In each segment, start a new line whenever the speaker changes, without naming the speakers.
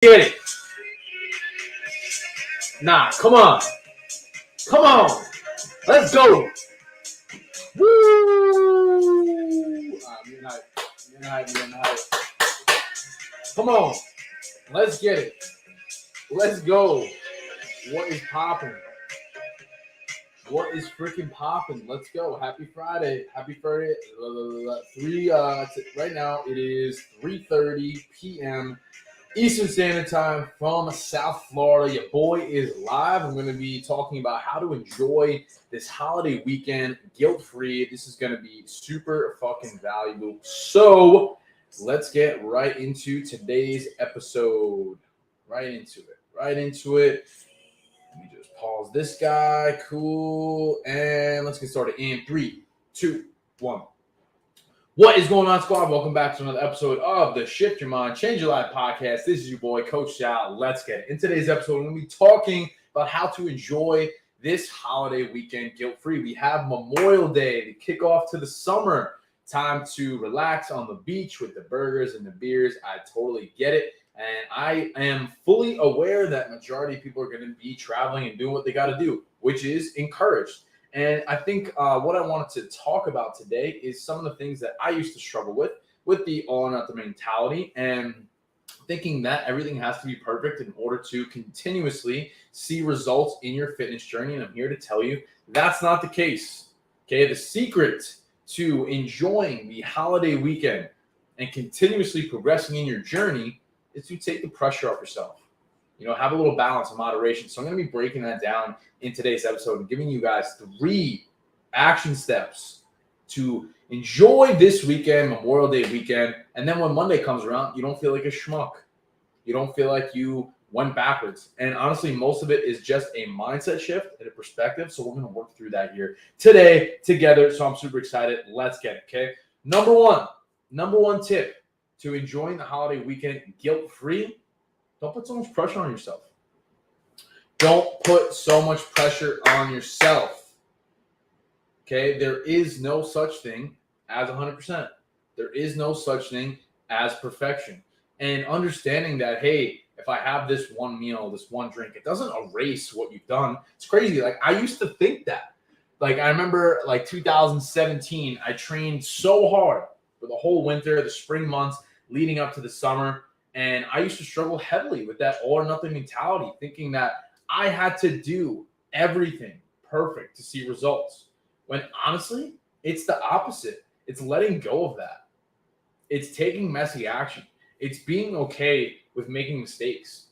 Get it. Nah, come on. Come on. Let's go. Woo. Me and hype. Come on. Let's get it. Let's go. What is popping? What is freaking popping? Let's go. Happy Friday. Happy Friday. Right now it is 3:30 p.m. Eastern Standard Time from South Florida. Your boy is live. I'm going to be talking about how to enjoy this holiday weekend guilt-free. This is going to be super fucking valuable. So let's get right into today's episode. Right into it. Let me just pause this guy. Cool. And let's get started in 3, 2, 1. What is going on, squad? Welcome back to another episode of the Shift Your Mind, Change Your Life podcast. This is your boy, Coach Sal. Let's get it. In today's episode, we're going to be talking about how to enjoy this holiday weekend guilt-free. We have Memorial Day to kick off to the summer. Time to relax on the beach with the burgers and the beers. I totally get it. And I am fully aware that majority of people are going to be traveling and doing what they got to do, which is encouraged. And I think what I wanted to talk about today is some of the things that I used to struggle with the all or nothing mentality and thinking that everything has to be perfect in order to continuously see results in your fitness journey. And I'm here to tell you that's not the case. Okay, the secret to enjoying the holiday weekend and continuously progressing in your journey is to take the pressure off yourself. Have a little balance and moderation. So I'm going to be breaking that down in today's episode and giving you guys 3 action steps to enjoy this weekend, Memorial Day weekend. And then when Monday comes around, you don't feel like a schmuck. You don't feel like you went backwards. And honestly, most of it is just a mindset shift and a perspective. So we're going to work through that here today together. So I'm super excited. Let's get it, okay? Number one tip to enjoying the holiday weekend guilt-free. Don't put so much pressure on yourself. Don't put so much pressure on yourself. Okay? There is no such thing as 100%. There is no such thing as perfection. And understanding that, hey, if I have this one meal, this one drink, it doesn't erase what you've done. It's crazy. Like, I used to think that. Like, I remember, 2017, I trained so hard for the whole winter, the spring months, leading up to the summer. And I used to struggle heavily with that all or nothing mentality, thinking that I had to do everything perfect to see results. When honestly, it's the opposite. It's letting go of that. It's taking messy action. It's being okay with making mistakes,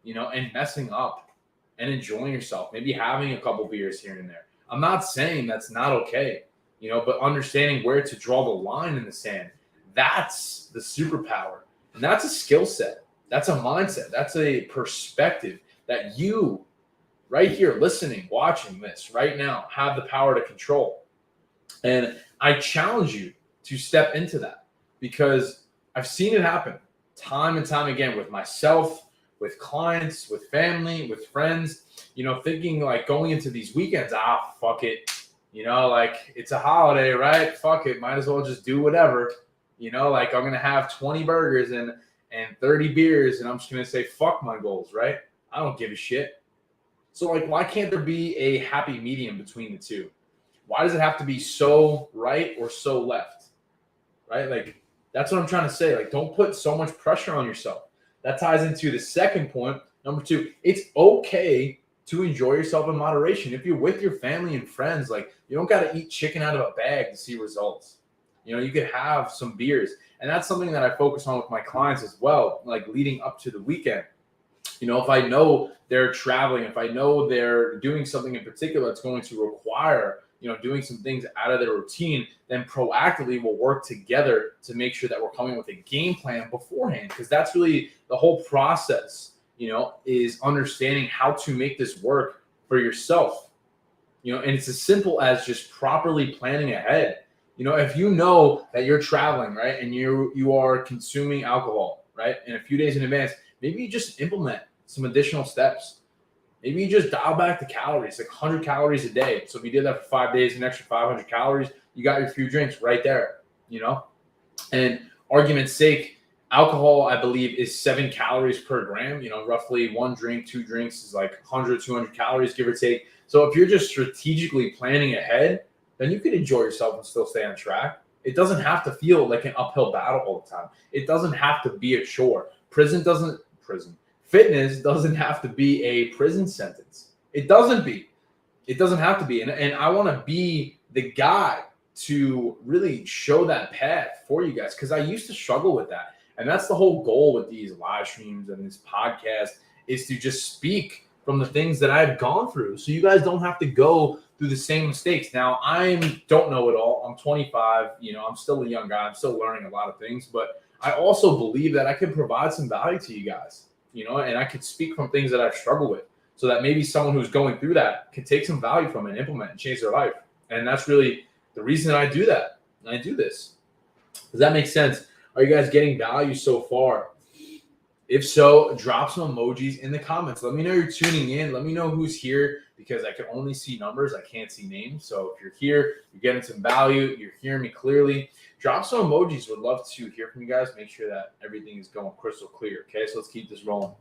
and messing up and enjoying yourself. Maybe having a couple beers here and there. I'm not saying that's not okay, but understanding where to draw the line in the sand. That's the superpower. And that's a skill set. That's a mindset. That's a perspective that you, right here, listening, watching this right now, have the power to control. And I challenge you to step into that because I've seen it happen time and time again with myself, with clients, with family, with friends, thinking like going into these weekends, fuck it. It's a holiday, right? Fuck it. Might as well just do whatever. I'm going to have 20 burgers and 30 beers, and I'm just going to say, fuck my goals, right? I don't give a shit. So, why can't there be a happy medium between the two? Why does it have to be so right or so left, right? That's what I'm trying to say. Don't put so much pressure on yourself. That ties into the second point. Number 2, it's okay to enjoy yourself in moderation. If you're with your family and friends, you don't got to eat chicken out of a bag to see results. You could have some beers. And that's something that I focus on with my clients as well, leading up to the weekend. If I know they're traveling, if I know they're doing something in particular that's going to require, doing some things out of their routine, then proactively we'll work together to make sure that we're coming with a game plan beforehand. Because that's really the whole process, is understanding how to make this work for yourself. And it's as simple as just properly planning ahead. If you know that you're traveling, right, and you are consuming alcohol, right, and a few days in advance, maybe you just implement some additional steps. Maybe you just dial back the calories, 100 calories a day. So if you did that for 5 days, an extra 500 calories, you got your few drinks right there, And argument's sake, Alcohol, I believe, is 7 calories per gram. Roughly one drink, 2 drinks is like 100, 200 calories, give or take. So if you're just strategically planning ahead, then you can enjoy yourself and still stay on track. It doesn't have to feel like an uphill battle all the time. It doesn't have to be a chore. Fitness doesn't have to be a prison sentence. It doesn't be. It doesn't have to be. And I want to be the guy to really show that path for you guys, because I used to struggle with that. And that's the whole goal with these live streams and this podcast, is to just speak from the things that I've gone through, so you guys don't have to go through the same mistakes. Now, I don't know it all. I'm 25. I'm still a young guy. I'm still learning a lot of things. But I also believe that I can provide some value to you guys, and I could speak from things that I've struggled with, so that maybe someone who's going through that can take some value from it and implement and change their life. And that's really the reason I do that. I do this. Does that make sense? Are you guys getting value so far? If so, drop some emojis in the comments. Let me know you're tuning in. Let me know who's here, because I can only see numbers. I can't see names. So if you're here, you're getting some value, you're hearing me clearly, drop some emojis. Would love to hear from you guys. Make sure that everything is going crystal clear. Okay, so let's keep this rolling.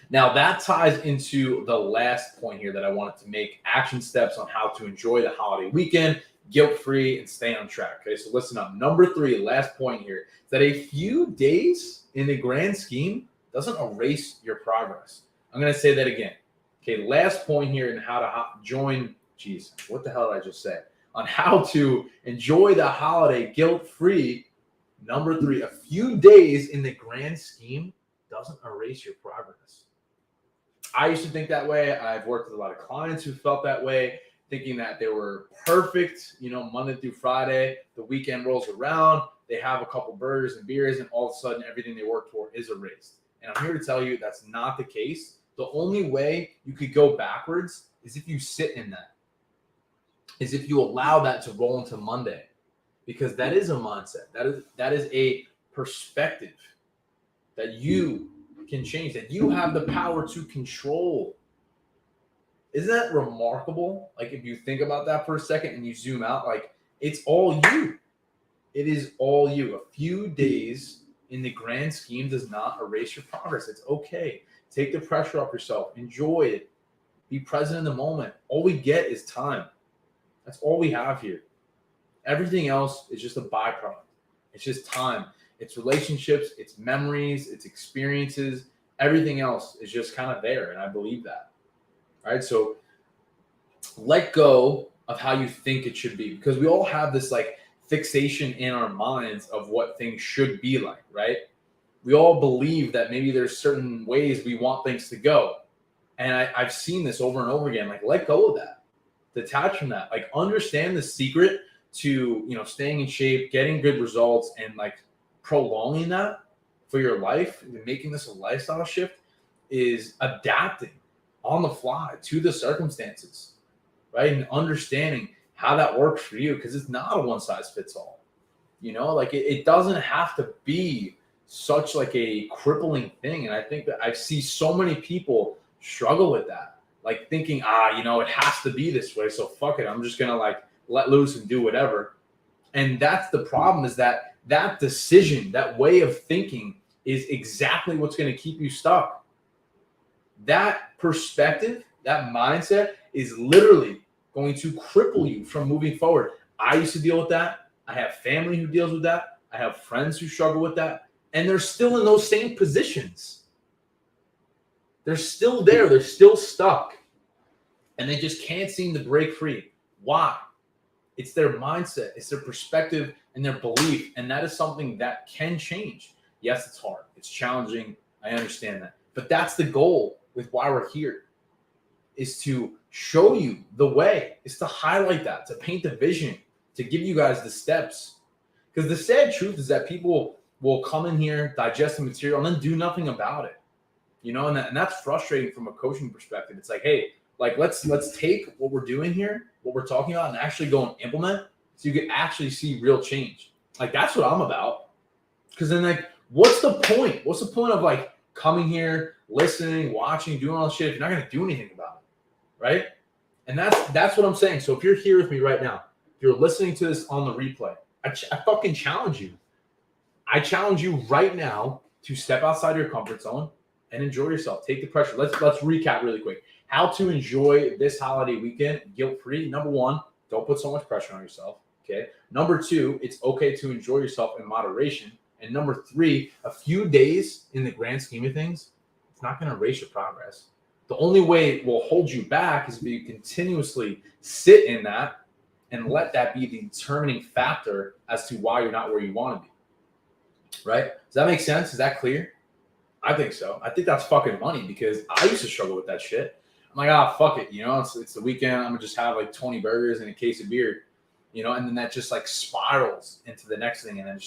Now, that ties into the last point here that I wanted to make: action steps on how to enjoy the holiday weekend guilt-free and stay on track. Okay, so listen up. Number 3, last point here, is that a few days in the grand scheme doesn't erase your progress. I'm going to say that again. Okay, last point here in how to join. Geez, what the hell did I just say? On how to enjoy the holiday guilt-free. Number 3, a few days in the grand scheme doesn't erase your progress. I used to think that way. I've worked with a lot of clients who felt that way, thinking that they were perfect, Monday through Friday. The weekend rolls around, they have a couple burgers and beers, and all of a sudden everything they worked for is erased. And I'm here to tell you that's not the case. The only way you could go backwards is if you sit in that, is if you allow that to roll into Monday, because that is a mindset. That is a perspective that you can change, that you have the power to control. Isn't that remarkable? Like, if you think about that for a second and you zoom out, like, it's all you. It is all you. A few days in the grand scheme does not erase your progress. It's okay. Take the pressure off yourself. Enjoy it. Be present in the moment. All we get is time. That's all we have here. Everything else is just a byproduct. It's just time. It's relationships. It's memories. It's experiences. Everything else is just kind of there, and I believe that. All right, so let go of how you think it should be, because we all have this like fixation in our minds of what things should be like, right? We all believe that maybe there's certain ways we want things to go. And I've seen this over and over again. Like, let go of that. Detach from that. Like, understand the secret to, staying in shape, getting good results, and like prolonging that for your life, and making this a lifestyle shift, is adapting on the fly to the circumstances, right? And understanding how that works for you, because it's not a one size fits all. Like, it doesn't have to be such like a crippling thing. And I think that I see so many people struggle with that, like thinking, it has to be this way, so fuck it, I'm just gonna like let loose and do whatever. And that's the problem, is that decision, that way of thinking, is exactly what's going to keep you stuck. That perspective, that mindset, is literally going to cripple you from moving forward. I used to deal with that. I have family who deals with that. I have friends who struggle with that. And they're still in those same positions. They're still there. They're still stuck. And they just can't seem to break free. Why? It's their mindset. It's their perspective and their belief. And that is something that can change. Yes, it's hard. It's challenging. I understand that. But that's the goal with why we're here, is to show you the way, is to highlight that, to paint the vision, to give you guys the steps. Because the sad truth is that people will come in here, digest the material, and then do nothing about it. And that's frustrating from a coaching perspective. It's like, hey, like let's take what we're doing here, what we're talking about, and actually go and implement, so you can actually see real change. Like, that's what I'm about. Because then, like, what's the point? What's the point of like coming here, listening, watching, doing all this shit if you're not going to do anything about it, right? And that's what I'm saying. So if you're here with me right now, if you're listening to this on the replay, I fucking challenge you. I challenge you right now to step outside your comfort zone and enjoy yourself. Take the pressure. Let's recap really quick. How to enjoy this holiday weekend guilt-free. Number one, don't put so much pressure on yourself. Okay. Number two, it's okay to enjoy yourself in moderation. And number three, a few days in the grand scheme of things, it's not going to erase your progress. The only way it will hold you back is if you continuously sit in that and let that be the determining factor as to why you're not where you want to be. Right? Does that make sense? Is that clear? I think so. I think that's fucking money because I used to struggle with that shit. I'm like, fuck it. It's the weekend. I'm going to just have like 20 burgers and a case of beer, and then that just like spirals into the next thing. And then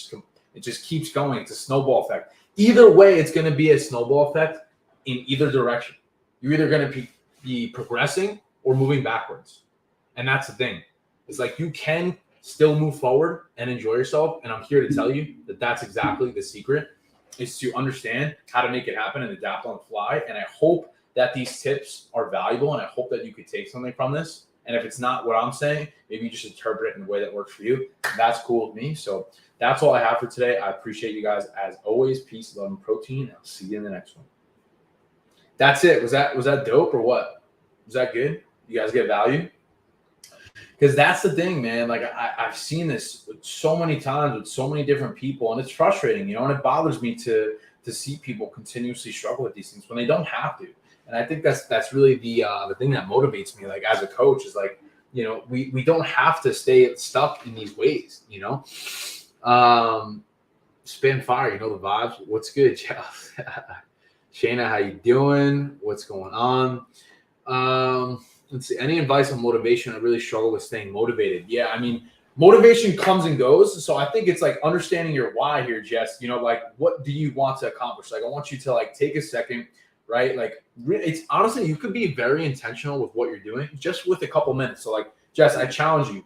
it just keeps going. It's a snowball effect. Either way, it's going to be a snowball effect in either direction. You're either going to be progressing or moving backwards. And that's the thing. It's like you can still move forward and enjoy yourself. And I'm here to tell you that that's exactly the secret, is to understand how to make it happen and adapt on the fly. And I hope that these tips are valuable, and I hope that you could take something from this. And if it's not what I'm saying, maybe you just interpret it in a way that works for you. That's cool with me. So that's all I have for today. I appreciate you guys as always. Peace, love, and protein. I'll see you in the next one. That's it. Was that dope or what? Was that good? You guys get value? Because that's the thing, man. Like I've seen this so many times with so many different people, and it's frustrating, and it bothers me to see people continuously struggle with these things when they don't have to. And I think that's really the thing that motivates me, like as a coach, is like, we don't have to stay stuck in these ways, Spin fire, the vibes. What's good, Jeff? Shayna, how you doing? What's going on? Let's see. Any advice on motivation? I really struggle with staying motivated. Yeah, I mean, motivation comes and goes. So I think it's like understanding your why here, Jess. Like what do you want to accomplish? Like I want you to like take a second, right? Like it's honestly, you could be very intentional with what you're doing just with a couple minutes. So like, Jess, I challenge you.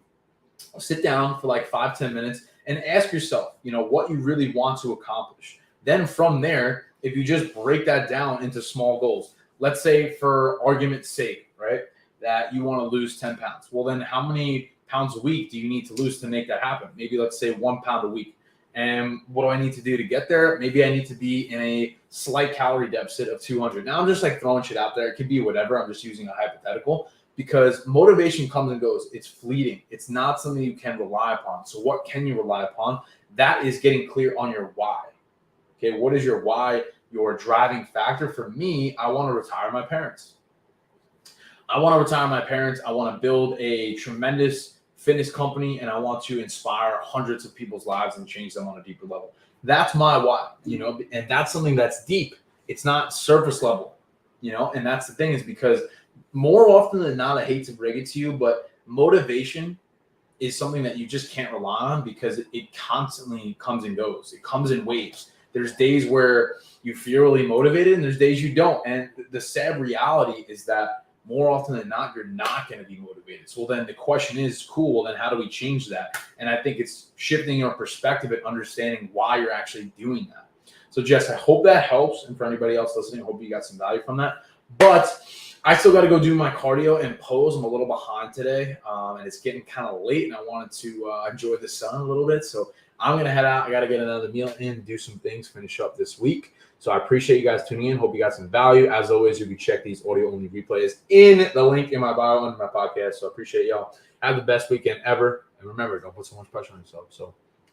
Sit down for like 5-10 minutes and ask yourself, what you really want to accomplish. Then from there, if you just break that down into small goals, let's say for argument's sake, right, that you want to lose 10 pounds. Well, then how many pounds a week do you need to lose to make that happen? Maybe let's say 1 pound a week. And what do I need to do to get there? Maybe I need to be in a slight calorie deficit of 200. Now I'm just like throwing shit out there. It could be whatever. I'm just using a hypothetical because motivation comes and goes. It's fleeting. It's not something you can rely upon. So what can you rely upon? That is getting clear on your why. Okay, what is your why, your driving factor? For me, I want to retire my parents. I want to retire my parents. I want to build a tremendous fitness company, and I want to inspire hundreds of people's lives and change them on a deeper level. That's my why, and that's something that's deep. It's not surface level, and that's the thing, is because more often than not, I hate to break it to you, but motivation is something that you just can't rely on because it constantly comes and goes. It comes in waves. There's days where you feel really motivated and there's days you don't. And the sad reality is that more often than not, you're not going to be motivated. So then the question is, cool, well, then how do we change that? And I think it's shifting your perspective and understanding why you're actually doing that. So Jess, I hope that helps. And for anybody else listening, I hope you got some value from that. But I still got to go do my cardio and pose. I'm a little behind today, and it's getting kind of late, and I wanted to enjoy the sun a little bit. So I'm going to head out. I got to get another meal in, do some things, finish up this week. So I appreciate you guys tuning in. Hope you got some value. As always, you can check these audio-only replays in the link in my bio under my podcast. So I appreciate y'all. Have the best weekend ever. And remember, don't put so much pressure on yourself. So